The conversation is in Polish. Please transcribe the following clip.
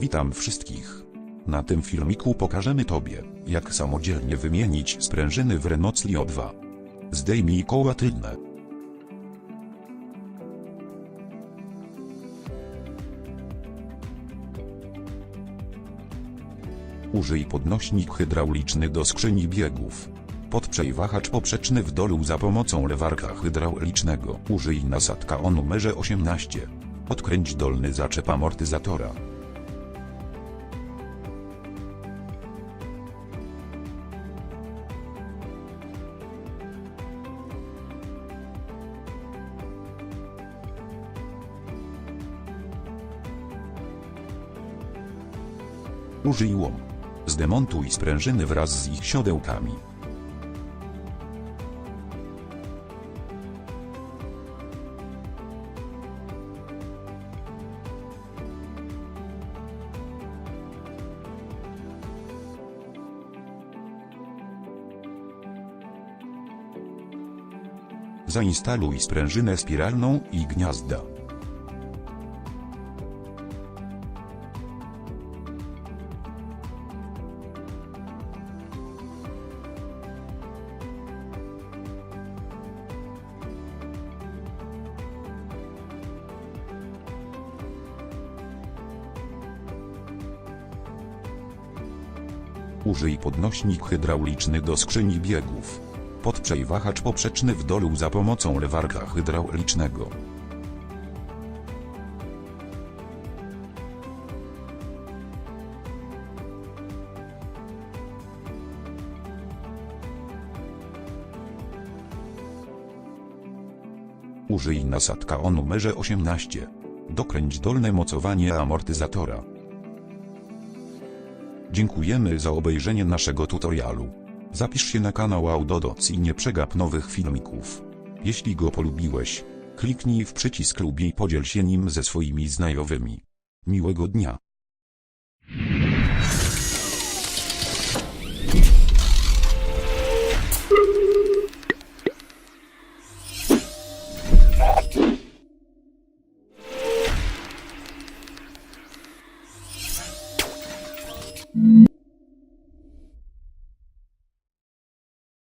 Witam wszystkich. Na tym filmiku pokażemy Tobie, jak samodzielnie wymienić sprężyny w Renault Clio 2. Zdejmij koła tylne. Użyj podnośnik hydrauliczny do skrzyni biegów. Podprzej wahacz poprzeczny w dół za pomocą lewarka hydraulicznego. Użyj nasadka o numerze 18. Odkręć dolny zaczep amortyzatora. Użyj łom. Zdemontuj sprężyny wraz z ich siodełkami. Zainstaluj sprężynę spiralną i gniazda. Użyj podnośnik hydrauliczny do skrzyni biegów. Podprzej wahacz poprzeczny w dół za pomocą lewarka hydraulicznego. Użyj nasadka o numerze 18. Dokręć dolne mocowanie amortyzatora. Dziękujemy za obejrzenie naszego tutorialu. Zapisz się na kanał Autodoc i nie przegap nowych filmików. Jeśli go polubiłeś, kliknij w przycisk lubię i podziel się nim ze swoimi znajomymi. Miłego dnia.